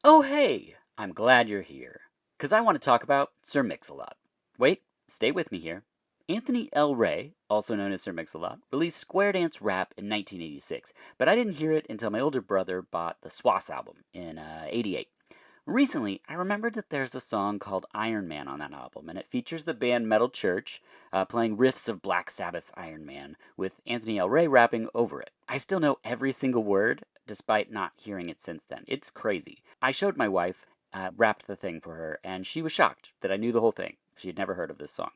Oh, hey! I'm glad you're here, because I want to talk about Sir Mix-a-Lot. Wait, stay with me here. Anthony L. Ray, also known as Sir Mix-a-Lot, released Square Dance Rap in 1986, but I didn't hear it until my older brother bought the Swass album in '88. Recently, I remembered that there's a song called Iron Man on that album, and it features the band Metal Church playing riffs of Black Sabbath's Iron Man, with Anthony L. Ray rapping over it. I still know every single word, despite not hearing it since then. It's crazy. I showed my wife, rapped the thing for her, and she was shocked that I knew the whole thing. She had never heard of this song.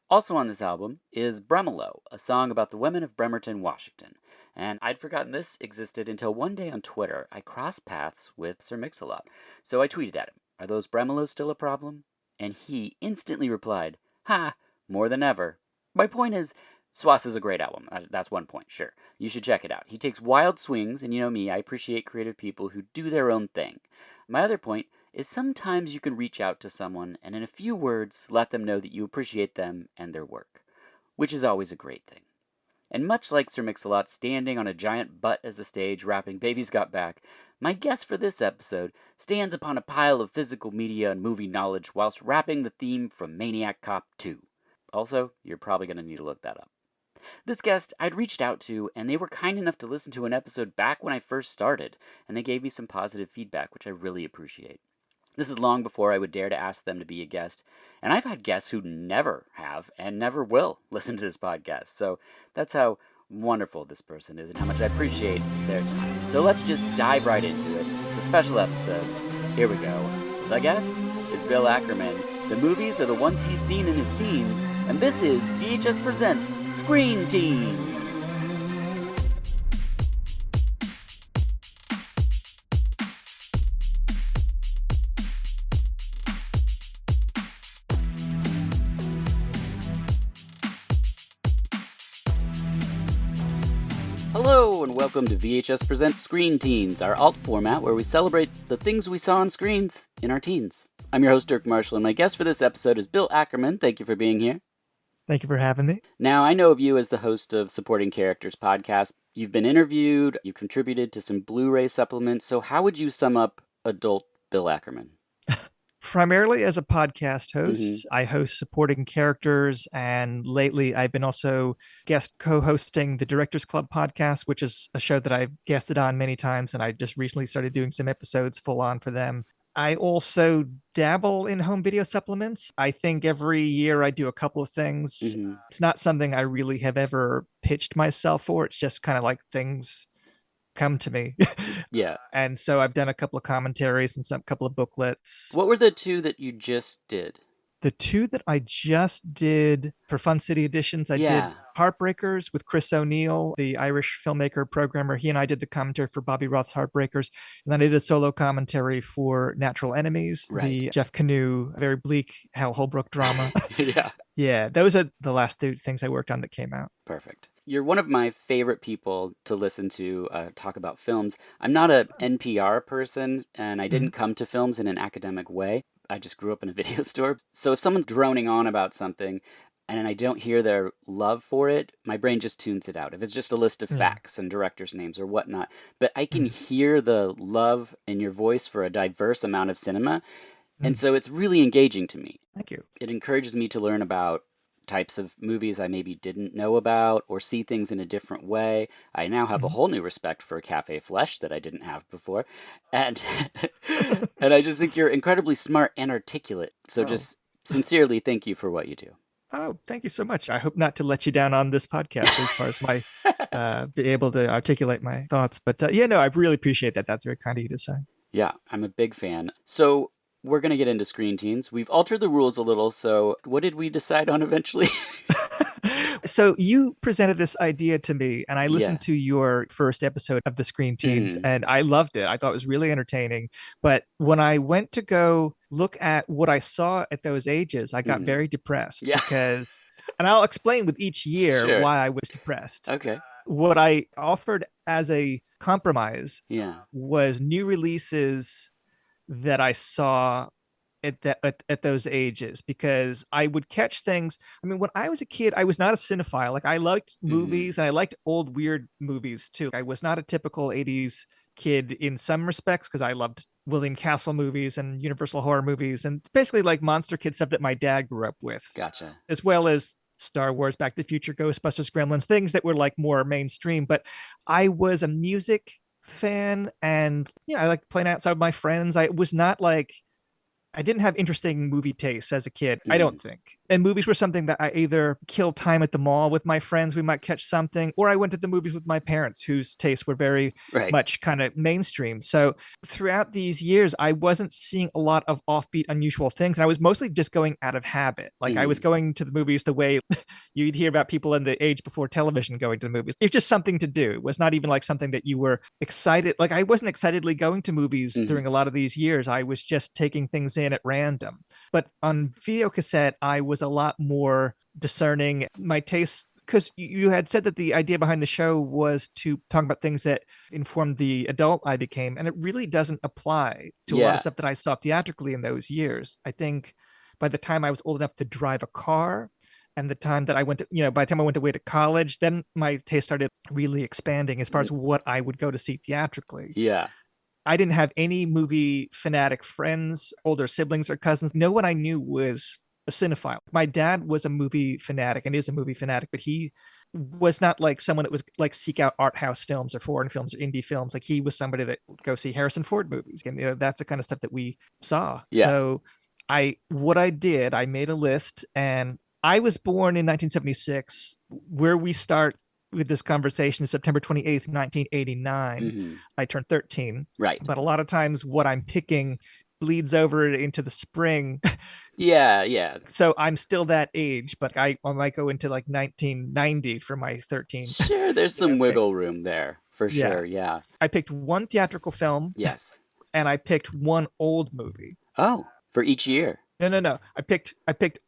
Also on this album is Bremolo, a song about the women of Bremerton, Washington. And I'd forgotten this existed until one day on Twitter I crossed paths with Sir Mix-a-Lot. So I tweeted at him, "Are those Bremelos still a problem?" And he instantly replied, "Ha! More than ever." My point is, Swass is a great album. That's one point, sure. You should check it out. He takes wild swings, and you know me, I appreciate creative people who do their own thing. My other point is sometimes you can reach out to someone and in a few words let them know that you appreciate them and their work, which is always a great thing. And much like Sir Mix-a-Lot standing on a giant butt as the stage rapping Baby's Got Back, my guest for this episode stands upon a pile of physical media and movie knowledge whilst rapping the theme from Maniac Cop 2. Also, you're probably going to need to look that up. This guest I'd reached out to, and they were kind enough to listen to an episode back when I first started, and they gave me some positive feedback, which I really appreciate. This is long before I would dare to ask them to be a guest, and I've had guests who never have and never will listen to this podcast, so that's how wonderful this person is and how much I appreciate their time. So let's just dive right into it. It's a special episode. Here we go. The guest is Bill Ackerman. The movies are the ones he's seen in his teens, and this is VHS Presents Screen Teens. Hello, and welcome to VHS Presents Screen Teens, our alt format where we celebrate the things we saw on screens in our teens. I'm your host, Dirk Marshall, and my guest for this episode is Bill Ackerman. Thank you for being here. Thank you for having me. Now, I know of you as the host of Supporting Characters podcast. You've been interviewed, you contributed to some Blu-ray supplements, so how would you sum up adult Bill Ackerman? Primarily as a podcast host, I host Supporting Characters, and lately I've been also guest co-hosting the Directors Club podcast, which is a show that I've guested on many times, and I just recently started doing some episodes full on for them. I also dabble in home video supplements. I think every year I do a couple of things. It's not something I really have ever pitched myself for. It's just kind of like things come to me. Yeah. And so I've done a couple of commentaries and some couple of booklets. What were the two that you just did? The two that I just did for Fun City Editions, I did Heartbreakers with Chris O'Neill, the Irish filmmaker, programmer. He and I did the commentary for Bobby Roth's Heartbreakers. And then I did a solo commentary for Natural Enemies, the Jeff Canoe, very bleak Hal Holbrook drama. Yeah, those are the last two things I worked on that came out. Perfect. You're one of my favorite people to listen to talk about films. I'm not an NPR person, and I didn't come to films in an academic way. I just grew up in a video store. So if someone's droning on about something and I don't hear their love for it, my brain just tunes it out. If it's just a list of facts and directors' names or whatnot. But I can hear the love in your voice for a diverse amount of cinema. And so it's really engaging to me. Thank you. It encourages me to learn about types of movies I maybe didn't know about or see things in a different way. I now have a whole new respect for Cafe Flesh that I didn't have before. And and I just think you're incredibly smart and articulate. So just sincerely thank you for what you do. Oh, thank you so much. I hope not to let you down on this podcast as far as my be able to articulate my thoughts. But I really appreciate that. That's very kind of you to say. Yeah, I'm a big fan. So we're going to get into Screen Teens. We've altered the rules a little, so what did we decide on eventually? So you presented this idea to me, and I listened to your first episode of the Screen Teens, and I loved it. I thought it was really entertaining. But when I went to go look at what I saw at those ages, I got very depressed because, and I'll explain with each year why I was depressed. Okay. What I offered as a compromise was new releases that I saw at those ages, because I would catch things. I mean, when I was a kid, I was not a cinephile. Like, I liked movies and I liked old weird movies too. I was not a typical 80s kid in some respects because I loved William Castle movies and Universal horror movies and basically like monster kid stuff that my dad grew up with, Gotcha. as well as Star Wars, Back to the Future, Ghostbusters, Gremlins, things that were like more mainstream. But I was a music fan, and I like playing outside with my friends. I was not like I didn't have interesting movie tastes as a kid, I Mm, don't think. And movies were something that I either killed time at the mall with my friends, we might catch something, or I went to the movies with my parents, whose tastes were very right. much kind of mainstream. So throughout these years, I wasn't seeing a lot of offbeat, unusual things. And I was mostly just going out of habit. Like I was Mm, going to the movies the way you'd hear about people in the age before television going to the movies. It's just something to do. It was not even like something that you were excited. Like I wasn't excitedly going to movies mm, during a lot of these years. I was just taking things in at random. But on video cassette, I was a lot more discerning. My tastes, because you had said that the idea behind the show was to talk about things that informed the adult I became, and it really doesn't apply to a lot of yeah. stuff that I saw theatrically in those years. I think by the time I was old enough to drive a car, and the time that I went to, by the time I went away to college, then my taste started really expanding as far Mm, as what I would go to see theatrically. yeah. I didn't have any movie fanatic friends, older siblings or cousins. No one I knew was a cinephile. My dad was a movie fanatic and is a movie fanatic, but he was not like someone that was like seek out art house films or foreign films or indie films. Like he was somebody that would go see Harrison Ford movies. And that's the kind of stuff that we saw. Yeah. So I made a list, and I was born in 1976. Where we start with this conversation is September 28th, 1989. Hmm. I turned 13, Right. but a lot of times what I'm picking bleeds over into the spring. Yeah. Yeah. So I'm still that age, but I might go into like 1990 for my 13 Sure. There's some pick. wiggle room there for Yeah. sure. Yeah. I picked one theatrical film Yes. and I picked one old movie. Oh, for each year. No, no, no. I picked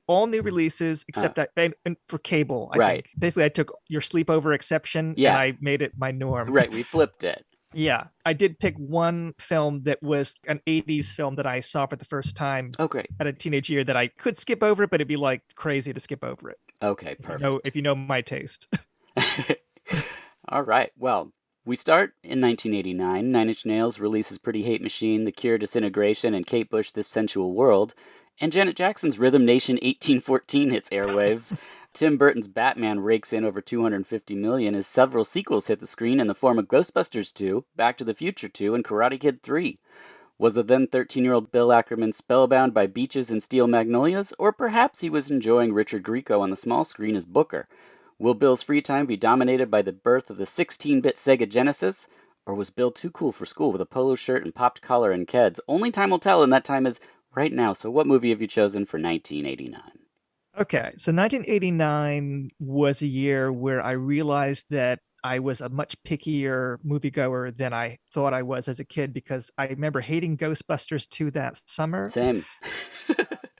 all new releases Oh, except and for cable, I right. think. Basically, I took your sleepover exception and Yeah. I made it my norm. Right. We flipped it. Yeah, I did pick one film that was an 80s film that I saw for the first time Oh, great. at a teenage year that I could skip over it, but it'd be like crazy to skip over it. Okay. If you know Perfect. if you know my taste. All right. Well, we start in 1989. Nine Inch Nails releases Pretty Hate Machine, The Cure, Disintegration, and Kate Bush, This Sensual World. And Janet Jackson's Rhythm Nation 1814 hits airwaves. Tim Burton's Batman rakes in over 250 million as several sequels hit the screen in the form of Ghostbusters 2, Back to the Future 2, and Karate Kid 3. Was the then 13-year-old Bill Ackerman spellbound by beaches and steel magnolias, or perhaps he was enjoying Richard Grieco on the small screen as Booker? Will Bill's free time be dominated by the birth of the 16-bit Sega Genesis? Or was Bill too cool for school with a polo shirt and popped collar and Keds? Only time will tell, and that time is right now. So what movie have you chosen for 1989? Okay, so 1989 was a year where I realized that I was a much pickier moviegoer than I thought I was as a kid because I remember hating Ghostbusters 2 that summer. Same.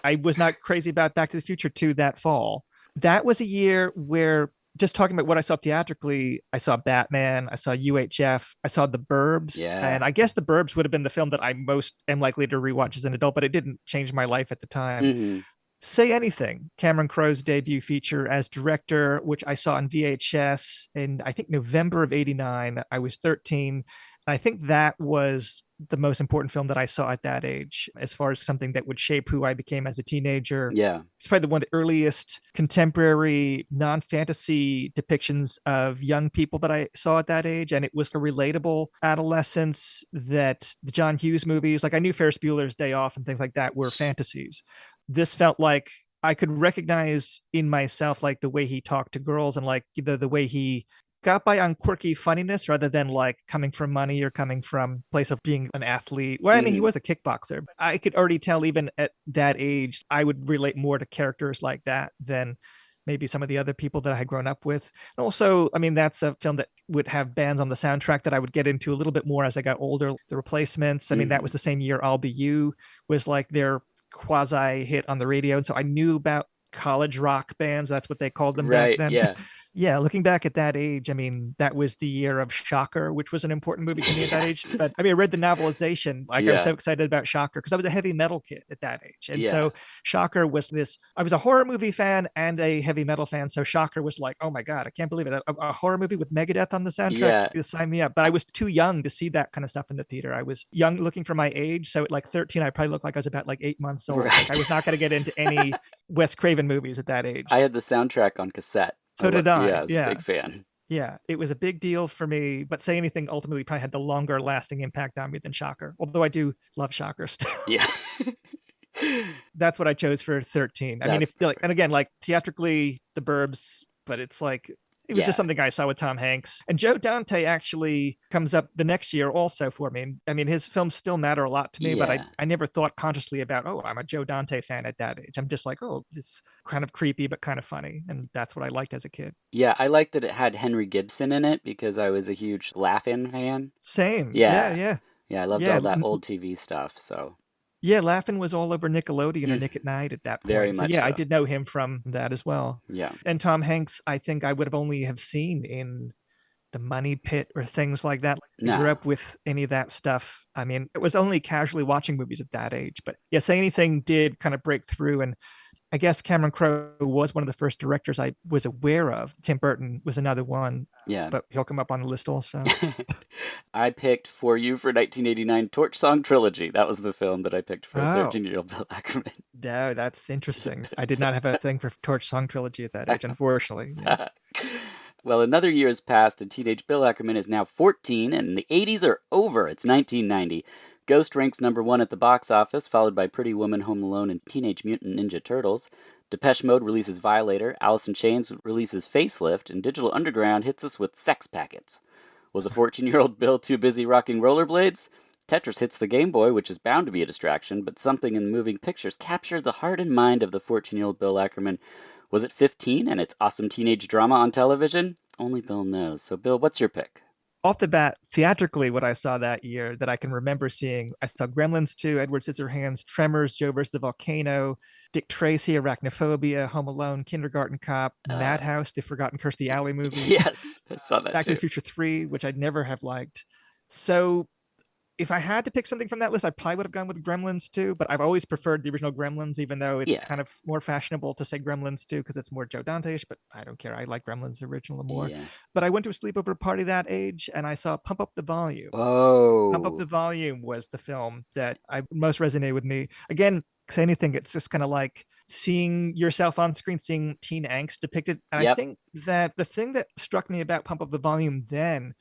I was not crazy about Back to the Future 2 that fall. That was a year where, just talking about what I saw theatrically, I saw Batman, I saw UHF, I saw The Burbs, Yeah. and I guess The Burbs would have been the film that I most am likely to rewatch as an adult, but it didn't change my life at the time. Hmm. Say Anything, Cameron Crowe's debut feature as director, which I saw on VHS in, I think, November of 89. I was 13. And I think that was the most important film that I saw at that age, as far as something that would shape who I became as a teenager. Yeah. It's probably one of the earliest contemporary non-fantasy depictions of young people that I saw at that age. And it was a relatable adolescence that the John Hughes movies, like I knew Ferris Bueller's Day Off and things like that, were fantasies. This felt like I could recognize in myself like the way he talked to girls and like the way he got by on quirky funniness rather than like coming from money or coming from place of being an athlete. Well, I mean, he Hmm. was a kickboxer. But I could already tell even at that age, I would relate more to characters like that than maybe some of the other people that I had grown up with. And also, I mean, that's a film that would have bands on the soundtrack that I would get into a little bit more as I got older. The Replacements. I mean, that was Hmm. the same year I'll Be You was like their quasi hit on the radio. And so I knew about college rock bands. That's what they called them back Right. then. Yeah. Yeah, looking back at that age, I mean, that was the year of Shocker, which was an important movie to me at that age. Yes. But I mean, I read the novelization. Like, I was so Yeah. excited about Shocker because I was a heavy metal kid at that age. And Yeah. so Shocker was this, I was a horror movie fan and a heavy metal fan. So Shocker was like, oh my God, I can't believe it. A horror movie with Megadeth on the soundtrack. Yeah. You sign me up. But I was too young to see that kind of stuff in the theater. I was young looking for my age. So at like 13, I probably looked like I was about like 8 months old. Like, I Right. was not going to get into any Wes Craven movies at that I age. had the soundtrack on cassette. So did Yeah, I I. was a Yeah. big fan. Yeah, it was a big deal for me, but Say Anything ultimately probably had the longer lasting impact on me than Shocker, although I do love Shocker still. Yeah. That's what I chose for 13. I mean, That's if like, and perfect. again, like theatrically, The Burbs, but it's like, it was just Yeah. something I saw with Tom Hanks. And Joe Dante actually comes up the next year also for me. I mean, his films still matter a lot to me, but I, Yeah. I never thought consciously about, oh, I'm a Joe Dante fan at that age. I'm just like, oh, it's kind of creepy, but kind of funny. And that's what I liked as a kid. Yeah, I liked that it had Henry Gibson in it because I was a huge Laugh-In fan. Same. Yeah, Yeah. yeah. Yeah, I loved Yeah, all that old TV stuff, so yeah, Laugh-In was all over Nickelodeon or mm, Nick at Night at that very point. So much yeah, I so. did know him from that as well. Yeah. And Tom Hanks, I think I would have only have seen in The Money Pit or things like that. Like, I grew No. up with any of that stuff. I mean, it was only casually watching movies at that age. But yeah, Say Anything did kind of break through. And I guess Cameron Crowe was one of the first directors I was aware of. Tim Burton was another one, Yeah. but he'll come up on the list also. I picked For You for 1989 Torch Song Trilogy. That was the film that I picked for a Oh, 13-year-old Bill Ackerman. no, that's interesting. I did not have a thing for Torch Song Trilogy at that age, unfortunately. Yeah. Well, another year has passed, and teenage Bill Ackerman is now 14, and the 80s are over. It's 1990. Ghost ranks number one at the box office, followed by Pretty Woman, Home Alone, and Teenage Mutant Ninja Turtles. Depeche Mode releases Violator, Alice in Chains releases Facelift, and Digital Underground hits us with Sex Packets. Was a 14-year-old Bill too busy rocking rollerblades? Tetris hits the Game Boy, which is bound to be a distraction, but something in the moving pictures captured the heart and mind of the 14-year-old Bill Ackerman. Was it 15 and its awesome teenage drama on television? Only Bill knows. So, Bill, what's your pick? Off the bat, theatrically, what I saw that year that I can remember seeing, I saw Gremlins 2, Edward Scissorhands, Tremors, Joe versus the Volcano, Dick Tracy, Arachnophobia, Home Alone, Kindergarten Cop, Uh, Madhouse, The Forgotten Kirstie Alley movie, yes, I saw that Back to the too. Future 3, which I'd never have liked. So if I had to pick something from that list, I probably would have gone with Gremlins 2, but I've always preferred the original Gremlins, even though it's Yeah, kind of more fashionable to say Gremlins 2 because it's more Joe Dante-ish, but I don't care. I like Gremlins original more. yeah. But I went to a sleepover party that age and I saw Pump Up the Volume. Pump Up the Oh, Volume was the film that I most resonated with me. Again, say anything, it's just kind of like seeing yourself on screen, seeing teen angst depicted. And I yep. think that the thing that struck me about Pump Up the Volume then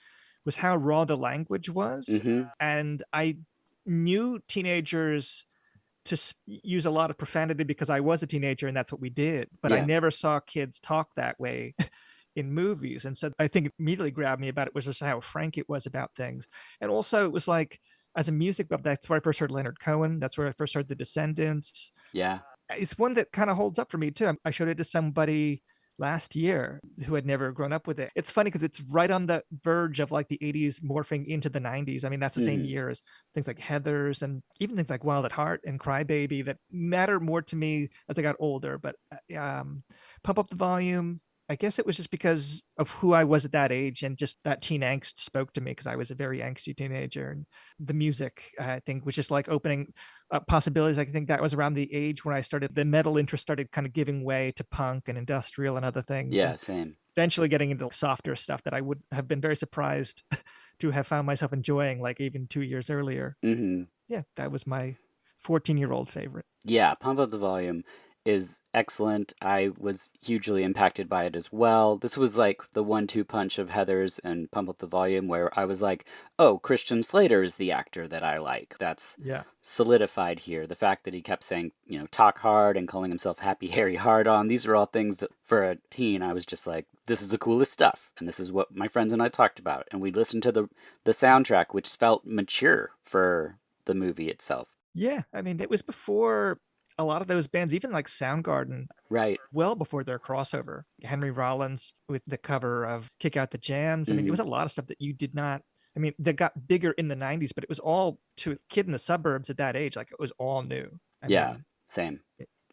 was how raw the language was. Mm-hmm. And I knew teenagers to use a lot of profanity because I was a teenager and that's what we did. But I Yeah. never saw kids talk that way in movies. And so I think it immediately grabbed me about it was just how frank it was about things. And also it was like, as a music buff, that's where I first heard Leonard Cohen. That's where I first heard The Descendants. Yeah. It's one that kind of holds up for me too. I showed it to somebody last year who had never grown up with it. It's funny because it's right on the verge of like the 80s morphing into the 90s. I mean, that's the same Mm-hmm. year as things like Heathers and even things like Wild at Heart and Crybaby that matter more to me as I got older. But Pump Up the Volume, I guess it was just because of who I was at that age and just that teen angst spoke to me because I was a very angsty teenager. And the music, I think, was just like opening up possibilities. I think that was around the age when I started, the metal interest started kind of giving way to punk and industrial and other things. Yeah, And same. eventually getting into softer stuff that I would have been very surprised to have found myself enjoying, like even 2 years earlier. Mm-hmm. Yeah, that was my 14-year-old favorite. Yeah, Pump Up the Volume is excellent. I was hugely impacted by it as well. This was like the 1-2 punch of Heathers and Pump Up the Volume, where I was like, oh, Christian Slater is the actor that I like. That's Yeah. solidified here. The fact that he kept saying, talk hard and calling himself Happy Harry Hard On, these are all things that for a teen, I was just like, this is the coolest stuff. And this is what my friends and I talked about. And we listened to the soundtrack, which felt mature for the movie itself. Yeah. I mean, it was before a lot of those bands, even like Soundgarden, Right. well before their crossover. Henry Rollins with the cover of Kick Out the Jams. I mean, it Hmm. was a lot of stuff that you did not. I mean, that got bigger in the 90s, but it was all to a kid in the suburbs at that age. Like it was all new. I Yeah, mean, same.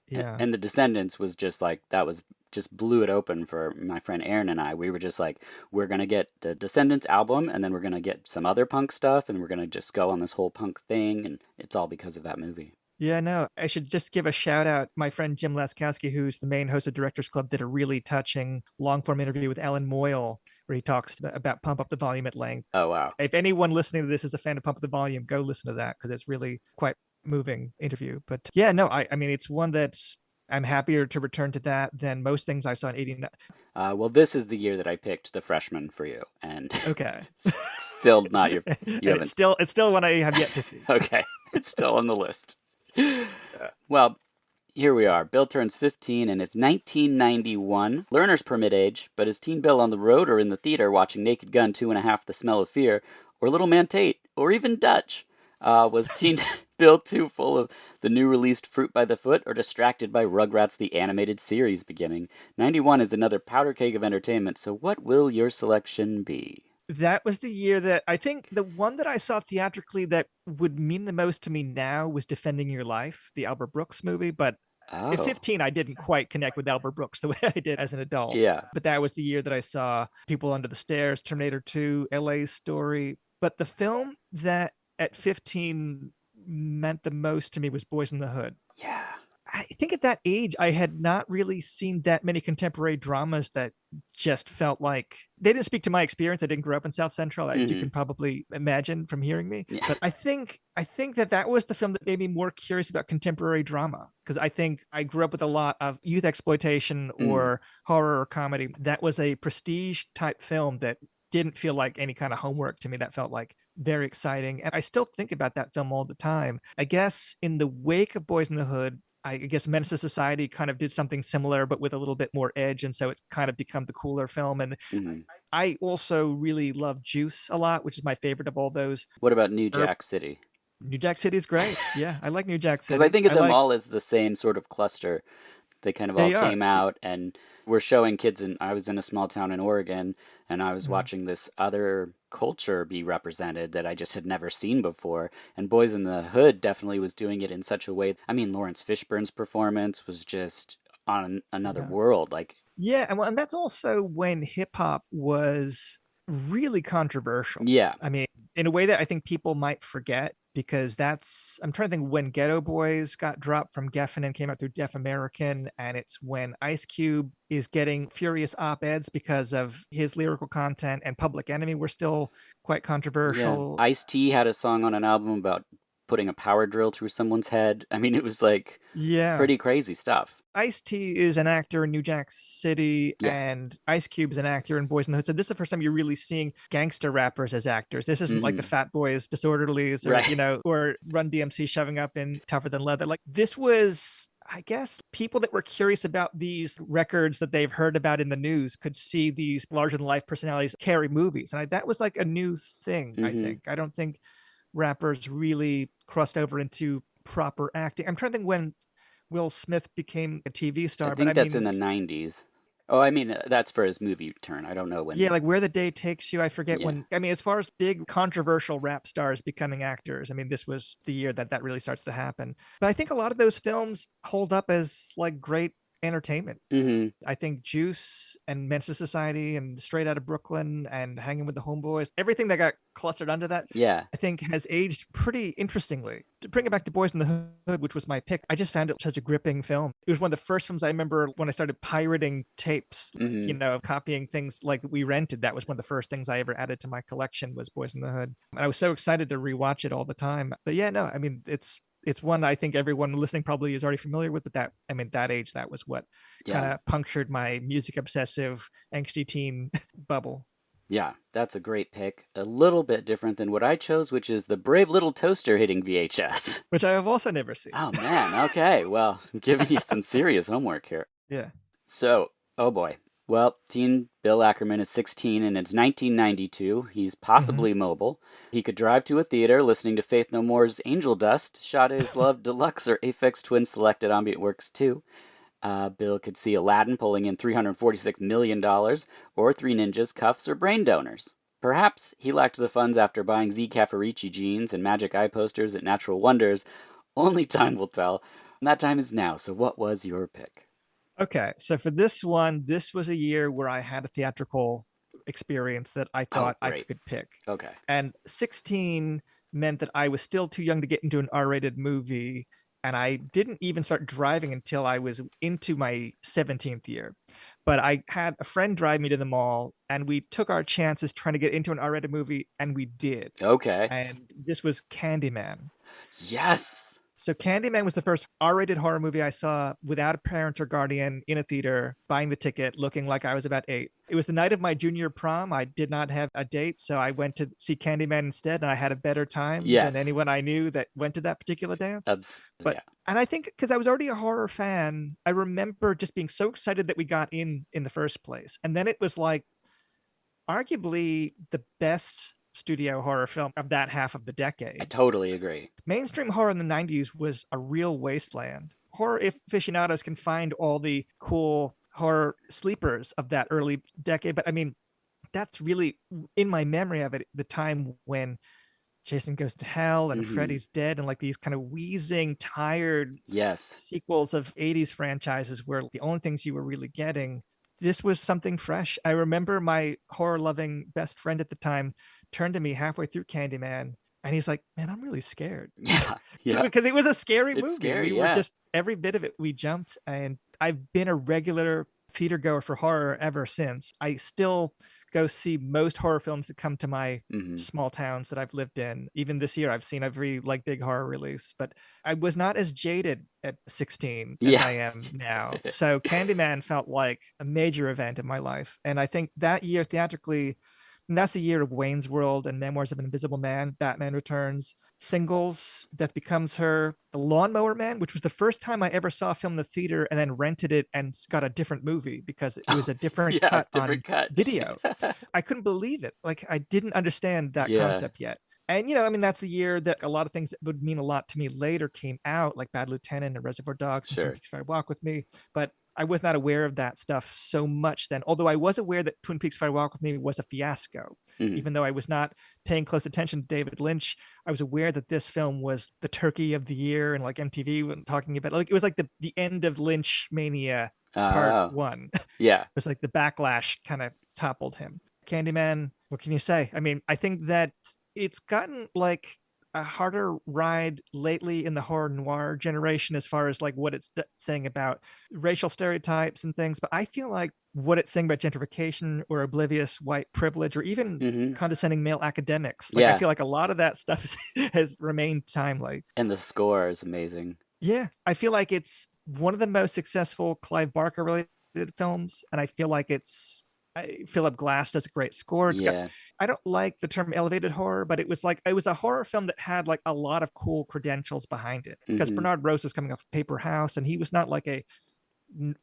yeah. And the Descendants was just like, that was just blew it open for my friend Aaron and I. We were just like, we're gonna get the Descendants album, and then we're gonna get some other punk stuff, and we're gonna just go on this whole punk thing, and it's all because of that movie. Yeah, no, I should just give a shout out. My friend Jim Laskowski, who's the main host of Directors Club, did a really touching long form interview with Alan Moyle where he talks about Pump Up the Volume at length. Oh wow. If anyone listening to this is a fan of Pump Up the Volume, go listen to that because it's really quite moving interview. But yeah, no, I mean, it's one that's, I'm happier to return to that than most things I saw in 89. Well, this is the year that I picked The Freshman for you, and Okay. still not your. You And haven't. it's still one I have yet to see. Okay, it's still on the list. Well, here we are. Bill turns 15 and it's 1991. Learner's permit age, but is Teen Bill on the road or in the theater watching Naked Gun 2.5 The Smell of Fear, or Little Man Tate, or even Dutch? Was Teen Bill too full of the new released Fruit by the Foot, or distracted by Rugrats the animated series beginning? 91 is another powder keg of entertainment, so what will your selection be? That was the year that I think the one that I saw theatrically that would mean the most to me now was Defending Your Life, the Albert Brooks movie. But at Oh, 15, I didn't quite connect with Albert Brooks the way I did as an adult. yeah. But that was the year that I saw People Under the Stairs, Terminator 2, LA Story. But the film that at 15 meant the most to me was Boys in the Hood. Yeah. I think at that age, I had not really seen that many contemporary dramas that just felt like they didn't speak to my experience. I didn't grow up in South Central, as you can probably imagine from hearing me. Yeah. But I think that was the film that made me more curious about contemporary drama, because I think I grew up with a lot of youth exploitation or horror or comedy. That was a prestige type film that didn't feel like any kind of homework to me. That felt like very exciting. And I still think about that film all the time. I guess in the wake of Boys in the Hood, I guess Menace to Society kind of did something similar, but with a little bit more edge. And so it's kind of become the cooler film. And I also really love Juice a lot, which is my favorite of all those. What about New Jack City? New Jack City is great. Yeah, I like New Jack City. Because I think of them all as the same sort of cluster. They kind of all came out and were showing kids. And I was in a small town in Oregon, and I was watching this other culture be represented that I just had never seen before. And Boys in the Hood definitely was doing it in such a way. I mean, Lawrence Fishburne's performance was just on another world. Like, yeah, and that's also when hip hop was really controversial. yeah. I mean, in a way that I think people might forget, because I'm trying to think when Ghetto Boys got dropped from Geffen and came out through Deaf American, and it's when Ice Cube is getting furious op-eds because of his lyrical content, and Public Enemy were still quite controversial. Yeah. Ice-T had a song on an album about putting a power drill through someone's head. I mean, it was like pretty crazy stuff. Ice-T is an actor in New Jack City, and Ice Cube is an actor in Boys in the Hood. So this is the first time you're really seeing gangster rappers as actors. This isn't like the Fat Boys, Disorderlies, or or Run DMC shoving up in Tougher Than Leather. Like, this was, I guess, people that were curious about these records that they've heard about in the news could see these larger than life personalities carry movies. And that was like a new thing, I think. I don't think rappers really crossed over into proper acting. I'm trying to think when Will Smith became a TV star. I think that's in the 90s. Oh, I mean, that's for his movie turn. I don't know when. Yeah, like Where the Day Takes You. I forget when. I mean, as far as big controversial rap stars becoming actors, I mean, this was the year that really starts to happen. But I think a lot of those films hold up as like great entertainment. I think Juice and Menace to Society and Straight Outta Brooklyn and Hanging with the Homeboys, everything that got clustered under that, I think has aged pretty interestingly. To bring it back to Boys in the Hood, which was my pick, I just found it such a gripping film. It was one of the first films I remember when I started pirating tapes, copying things like we rented. That was one of the first things I ever added to my collection was Boys in the Hood. And I was so excited to rewatch it all the time. But yeah, no, I mean, it's one I think everyone listening probably is already familiar with, but that age, that was what kind of punctured my music obsessive angsty teen bubble. Yeah, that's a great pick. A little bit different than what I chose, which is The Brave Little Toaster hitting VHS. Which I have also never seen. Oh, man. Okay. Well, I'm giving you some serious homework here. Yeah. So, oh boy. Well, teen Bill Ackerman is 16 and it's 1992. He's possibly mobile. He could drive to a theater listening to Faith No More's Angel Dust, Shot Is Love Deluxe, or Aphex Twin Selected Ambient Works 2. Bill could see Aladdin pulling in $346 million, or Three Ninjas, Cuffs, or Brain Donors. Perhaps he lacked the funds after buying Z Caffarici jeans and magic eye posters at Natural Wonders. Only time will tell. And that time is now, so what was your pick? Okay, so for this one, this was a year where I had a theatrical experience that I Oh, thought I great. could pick. Okay. And 16 meant that I was still too young to get into an R-rated movie, and I didn't even start driving until I was into my 17th year. But I had a friend drive me to the mall, and we took our chances trying to get into an R-rated movie, and we did. Okay. And this was Candyman. Yes. So Candyman was the first R-rated horror movie I saw without a parent or guardian in a theater, buying the ticket, looking like I was about 8. It was the night of my junior prom. I did not have a date, so I went to see Candyman instead, and I had a better time than Yes. anyone I knew that went to that particular dance. But Yeah. and I think because I was already a horror fan, I remember just being so excited that we got in the first place. And then it was like arguably the best studio horror film of that half of the I decade. totally agree. Mainstream horror in the 90s was a real wasteland. Horror aficionados can find all the cool horror sleepers of that early decade, but I mean, that's really in my memory of it, the time when Jason Goes to Hell and Hmm. Freddy's Dead and like these kind of wheezing, tired Yes. sequels of 80s franchises were the only things you were really getting. This was something fresh. I remember my horror loving best friend at the time turned to me halfway through Candyman and he's like, "Man, I'm really scared." Yeah. Yeah. Because it was a scary It's movie. scary. We were Yeah. just every bit of it we jumped, and I've been a regular theater goer for horror ever since. I still go see most horror films that come to my Hmm. small towns that I've lived in. Even this year I've seen every like big horror release, but I was not as jaded at 16 as Yeah. I am now. So Candyman felt like a major event in my life. And I think that year theatrically, and that's the year of Wayne's World and Memoirs of an Invisible Man, Batman Returns, Singles, Death Becomes Her, The Lawnmower Man, which was the first time I ever saw a film in the theater and then rented it and got a different movie because it was a different Yeah. cut on Different cut. video. I couldn't believe it. Like I didn't understand that Yeah. concept yet. And I mean, that's the year that a lot of things that would mean a lot to me later came out, like Bad Lieutenant and Reservoir Dogs and Twin Sure. Peaks Fire Walk with Me. But I was not aware of that stuff so much then. Although I was aware that Twin Peaks Fire Walk with Me was a fiasco, Hmm. even though I was not paying close attention to David Lynch. I was aware that this film was the turkey of the year, and like MTV was talking about, like it was like the end of Lynch mania part Oh. one. It Yeah. was like the backlash kind of toppled him. Candyman, what can you say? I mean, I think that it's gotten like a harder ride lately in the horror noir generation as far as like what it's saying about racial stereotypes and things. But I feel like what it's saying about gentrification or oblivious white privilege or even Hmm. condescending male academics, like I Yeah. feel like a lot of that stuff has remained timely. And the score is amazing. Yeah, I feel like it's one of the most successful Clive Barker related films, and I feel like Philip Glass does a great score. It's got Yeah. I don't like the term elevated horror, but it was a horror film that had like a lot of cool credentials behind it because Hmm. Bernard Rose was coming off Paper House, and he was not like a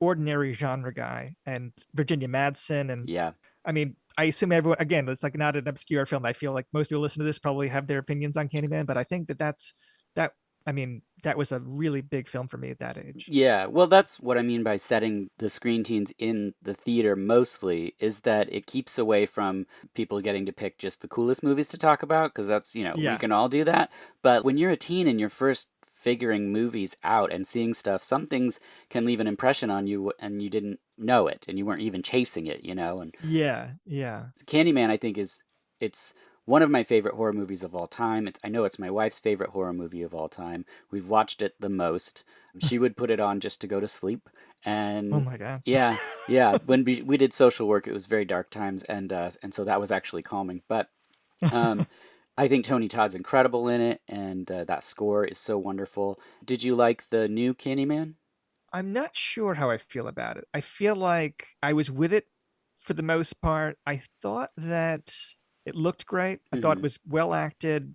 ordinary genre guy, and Virginia Madsen, and Yeah. I mean, I assume everyone, again, it's like not an obscure film. I feel like most people listen to this probably have their opinions on Candyman, but I think that I mean that was a really big film for me at that age. Yeah, well, that's what I mean by setting the screen teens in the theater mostly, is that it keeps away from people getting to pick just the coolest movies to talk about, because that's, we Yeah, can all do that. But when you're a teen and you're first figuring movies out and seeing stuff, some things can leave an impression on you and you didn't know it and you weren't even chasing it. And yeah. Candyman, I think, it's one of my favorite horror movies of all time. I know it's my wife's favorite horror movie of all time. We've watched it the most. She would put it on just to go to sleep, Oh and my god. yeah, yeah. When we did social work, it was very dark times, and so that was actually calming. But um, I think Tony Todd's incredible in it, and that score is so wonderful. Did you like the new Candyman? I'm not sure how I feel about it. I feel like I was with it for the most part. I thought that it looked great. I thought Hmm. it was well acted.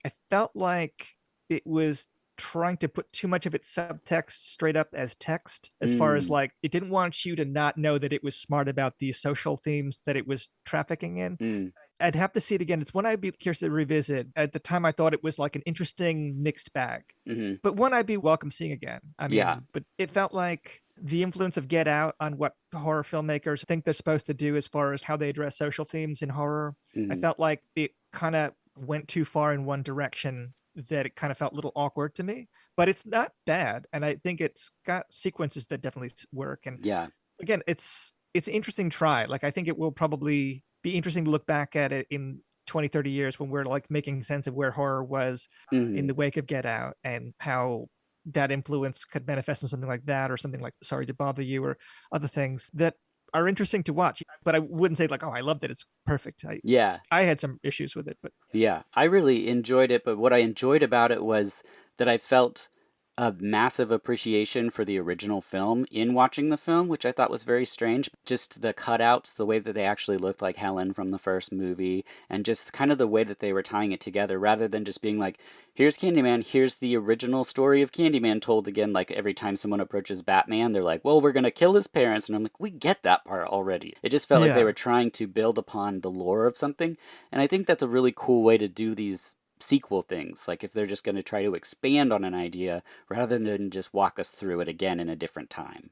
I felt like it was trying to put too much of its subtext straight up as text, as far as Mm, like it didn't want you to not know that it was smart about these social themes that it was trafficking in. mm, I'd have to see it again. It's one I'd be curious to revisit. At the time, I thought it was like an interesting mixed bag, hmm. but one I'd be welcome seeing again. I Yeah. mean, but it felt like the influence of Get Out on what horror filmmakers think they're supposed to do as far as how they address social themes in horror. I Hmm. felt like it kind of went too far in one direction that it kind of felt a little awkward to me, but it's not bad. And I think it's got sequences that definitely work. And Yeah. again, it's an interesting try. Like I think it will probably be interesting to look back at it in 20, 30 years when we're like making sense of where horror was in Hmm. the wake of Get Out and how that influence could manifest in something like that or something like Sorry to Bother You or other things that are interesting to watch. But I wouldn't say like, oh, I loved it. It's perfect. Yeah. I had some issues with it, but Yeah, I really enjoyed it, but what I enjoyed about it was that I felt a massive appreciation for the original film in watching the film, which I thought was very strange. Just the cutouts, the way that they actually looked like Helen from the first movie, and just kind of the way that they were tying it together rather than just being like, here's Candyman, here's the original story of Candyman told again. Like every time someone approaches Batman, they're like, well, we're going to kill his parents. And I'm like, we get that part already. It just felt like they yeah. were trying to build upon the lore of something. And I think that's a really cool way to do these sequel things. Like if they're just going to try to expand on an idea rather than just walk us through it again in a different time.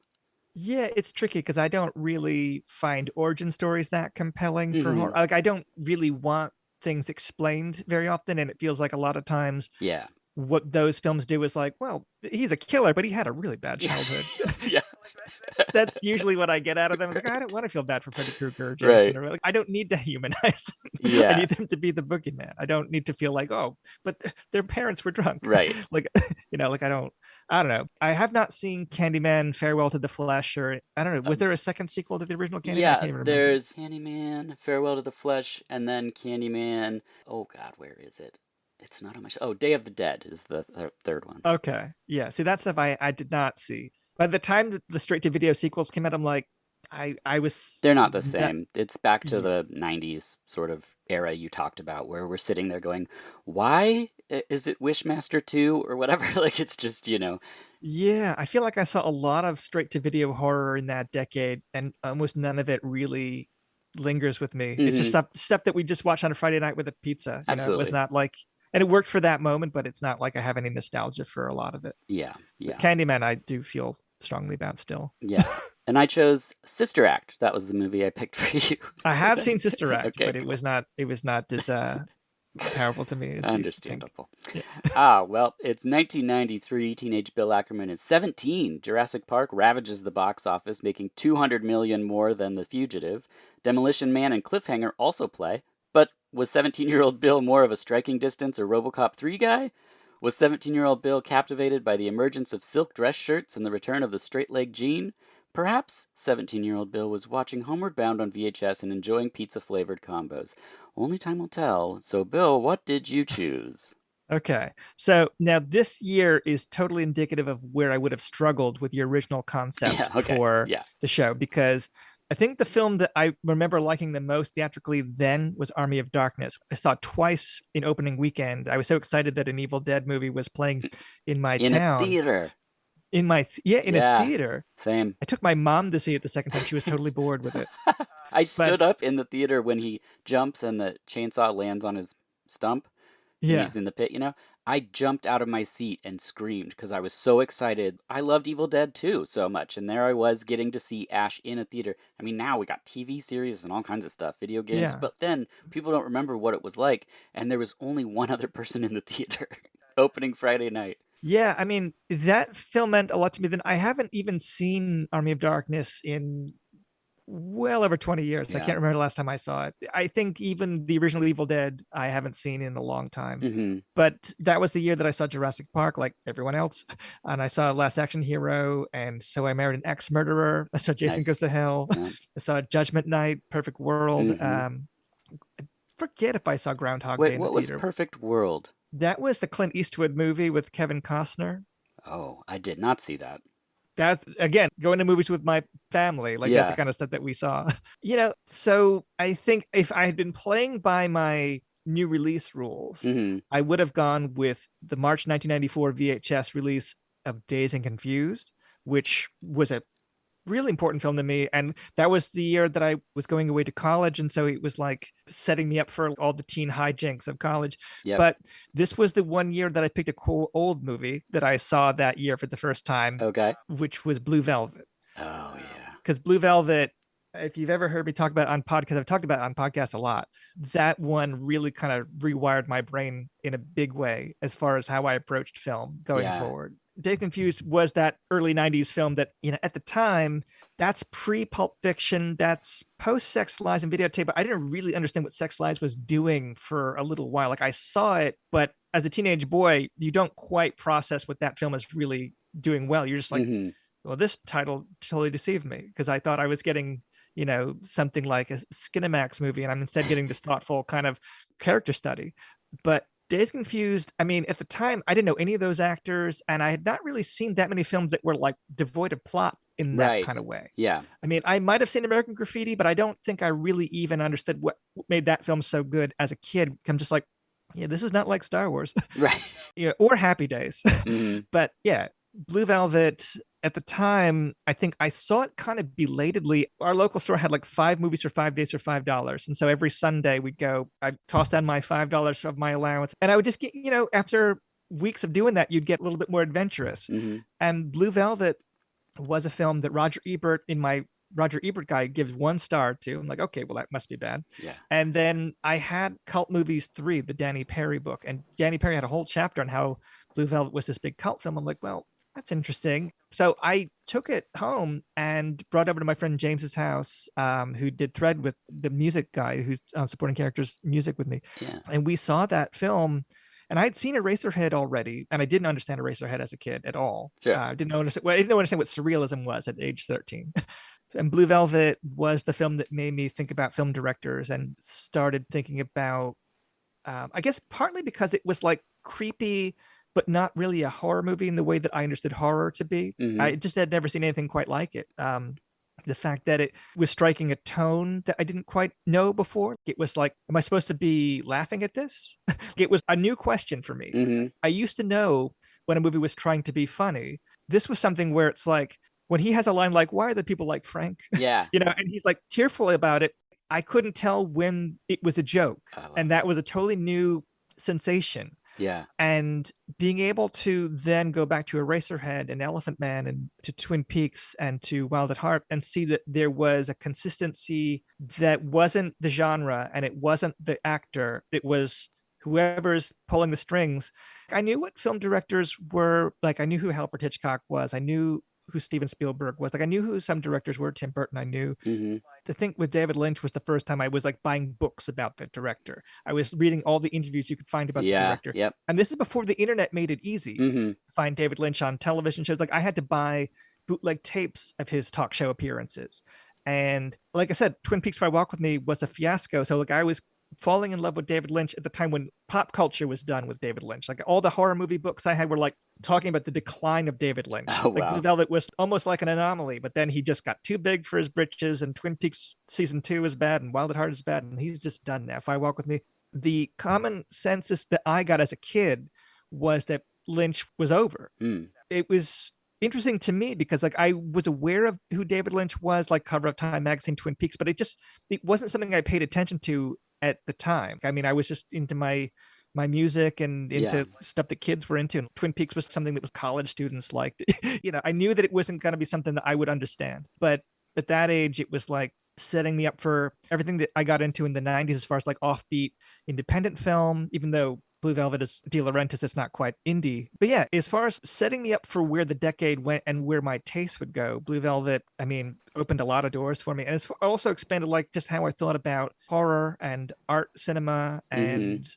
Yeah, it's tricky because I don't really find origin stories that compelling for horror. Hmm. Like I don't really want things explained very often, and it feels like a lot of times Yeah. what those films do is like, well, he's a killer, but he had a really bad childhood. Yes, yeah. That's usually what I get out of them. Like, I don't want to feel bad for Freddy Krueger or Jason, Right. or like, I don't need to humanize them. I Yeah. need them to be the boogeyman. I don't need to feel like, oh, but their parents were drunk. Right. Like, like I don't know. I have not seen Candyman Farewell to the Flesh, or I don't know. Was Um, there a second sequel to the original Candyman? I yeah, can't even remember. there's Candyman, Farewell to the Flesh, and then Candyman. Oh God, where is it? It's not on my show. Oh, Day of the Dead is the third one. Okay. Yeah. See, that stuff I did not see. By the time that the straight to video sequels came out, I'm like, I was They're not the not, same. It's back to yeah. the 90s sort of era you talked about where we're sitting there going, why is it Wishmaster 2 or whatever? Like it's just, Yeah, I feel like I saw a lot of straight to video horror in that decade, and almost none of it really lingers with me. It's just hmm stuff that we just watch on a Friday night with a pizza. It was absolutely. not like, and it worked for that moment, but it's not like I have any nostalgia for a lot of it. Yeah, But yeah, Candyman, I do feel strongly about still. yeah. And I chose Sister Act. That was the movie I picked for you. I have seen Sister Act, Okay, but it cool. was not as powerful to me as you think. Understandable. Yeah. Well, it's 1993. Teenage Bill Ackerman is 17. Jurassic Park ravages the box office, making 200 million more than The Fugitive. Demolition Man and Cliffhanger also play. But was 17-year-old Bill more of a striking distance or RoboCop 3 guy? Was 17-year-old Bill captivated by the emergence of silk dress shirts and the return of the straight-leg jean? Perhaps 17-year-old Bill was watching Homeward Bound on VHS and enjoying pizza-flavored combos. Only time will tell. So, Bill, what did you choose? Okay. So now this year is totally indicative of where I would have struggled with your original concept Yeah, okay. for Yeah. the show because I think the film that I remember liking the most theatrically then was Army of Darkness. I saw it twice in opening weekend. I was so excited that an Evil Dead movie was playing in my In a town, theater. in a Yeah, theater. same. I took my mom to see it the second time. She was totally bored with it. I stood But up in the theater when he jumps and the chainsaw lands on his stump and yeah, he's in the pit, I jumped out of my seat and screamed because I was so excited. I loved Evil Dead 2 so much, and there I was getting to see Ash in a theater. I mean, now we got TV series and all kinds of stuff, video games, yeah. but then people don't remember what it was like, and there was only one other person in the theater opening Friday night. Yeah, I mean, that film meant a lot to me. Then I haven't even seen Army of Darkness in well over 20 years. I Yeah. can't remember the last time I saw it. I think even the original Evil Dead I haven't seen in a long time. Mm-hmm. But that was the year that I saw Jurassic Park, like everyone else. And I saw Last Action Hero. And So I Married an Ex-Murderer. I saw Jason Nice. Goes to Hell. Yeah. I saw Judgment Night, Perfect World. Mm-hmm. Forget if I saw Groundhog Day Wait, in the what was theater. Perfect World? That was the Clint Eastwood movie with Kevin Costner. Oh, I did not see that. That's again going to movies with my family. Like that's the Yeah. kind of stuff that we saw. So I think if I had been playing by my new release rules, Mm-hmm. I would have gone with the March 1994 VHS release of Dazed and Confused, which was a really important film to me. And that was the year that I was going away to college. And so it was like setting me up for all the teen hijinks of college. Yep. But this was the one year that I picked a cool old movie that I saw that year for the first time, Okay. which was Blue Velvet. Oh, yeah. Because Blue Velvet If you've ever heard me talk about it on podcast, I've talked about it on podcasts a lot. That one really kind of rewired my brain in a big way as far as how I approached film going Yeah. forward. Day Confused was that early 90s film that, at the time, that's pre Pulp Fiction, that's post Sex Lies and Videotape. But I didn't really understand what Sex Lies was doing for a little while. Like I saw it, but as a teenage boy, you don't quite process what that film is really doing well. You're just like, Mm-hmm. well, this title totally deceived me because I thought I was getting, something like a Skinamax movie, and I'm instead getting this thoughtful kind of character study. But Days Confused, I mean, at the time, I didn't know any of those actors, and I had not really seen that many films that were like devoid of plot in that Right. kind of way. Yeah. I mean, I might have seen American Graffiti, but I don't think I really even understood what made that film so good as a kid. I'm just like, yeah, this is not like Star Wars, Right. or Happy Days. Mm-hmm. But yeah, Blue Velvet at the time, I think I saw it kind of belatedly. Our local store had like 5 movies for 5 days for $5. And so every Sunday we'd go, I'd toss down my $5 of my allowance. And I would just get, after weeks of doing that, you'd get a little bit more adventurous. Mm-hmm. And Blue Velvet was a film that Roger Ebert, in my Roger Ebert guide, gives 1 star to. I'm like, okay, well, that must be bad. Yeah. And then I had Cult Movies 3, the Danny Perry book. And Danny Perry had a whole chapter on how Blue Velvet was this big cult film. I'm like, well, that's interesting. So I took it home and brought it over to my friend James's house, who did Thread with the music guy who's supporting characters music with me. Yeah. And we saw that film. And I had seen Eraserhead already, and I didn't understand Eraserhead as a kid at all. Sure. I didn't understand. Well, I didn't understand what surrealism was at age 13. And Blue Velvet was the film that made me think about film directors and started thinking about, I guess, partly because it was like creepy, but not really a horror movie in the way that I understood horror to be. Mm-hmm. I just had never seen anything quite like it. The fact that it was striking a tone that I didn't quite know before. It was like, am I supposed to be laughing at this? It was a new question for me. Mm-hmm. I used to know when a movie was trying to be funny. This was something where it's like, when he has a line like, why are the people like Frank? Yeah. And he's like tearful about it. I couldn't tell when it was a joke. And that was a totally new sensation. Yeah. And being able to then go back to Eraserhead and Elephant Man and to Twin Peaks and to Wild at Heart and see that there was a consistency that wasn't the genre and it wasn't the actor. It was whoever's pulling the strings. I knew what film directors were like. I knew who Alfred Hitchcock was. I knew who Steven Spielberg was. Like I knew who some directors were. Tim Burton, I knew. Mm-hmm. The thing with David Lynch was the first time I was like buying books about the director. I was reading all the interviews you could find about the director. Yep. And this is before the internet made it easy Mm-hmm. to find David Lynch on television shows. Like I had to buy bootleg tapes of his talk show appearances. And like I said, Twin Peaks Fire Walk With Me was a fiasco. So like I was falling in love with David Lynch at the time when pop culture was done with David Lynch. Like all the horror movie books I had were like talking about the decline of David Lynch. Oh, like wow. Blue Velvet was almost like an anomaly, but then he just got too big for his britches, and Twin Peaks season 2 is bad and Wild at Heart is bad, and he's just done now. Fire Walk With Me. The common census that I got as a kid was that Lynch was over. Mm. It was interesting to me because like I was aware of who David Lynch was, like cover of Time magazine, Twin Peaks, but it wasn't something I paid attention to at the time. I mean, I was just into my music and into stuff that kids were into. And Twin Peaks was something that was college students liked. I knew that it wasn't going to be something that I would understand. But at that age, it was like setting me up for everything that I got into in the 90s as far as like offbeat independent film, even though Blue Velvet is De Laurentiis, it's not quite indie. But yeah, as far as setting me up for where the decade went and where my taste would go, Blue Velvet, I mean, opened a lot of doors for me. And it's also expanded like just how I thought about horror and art cinema, and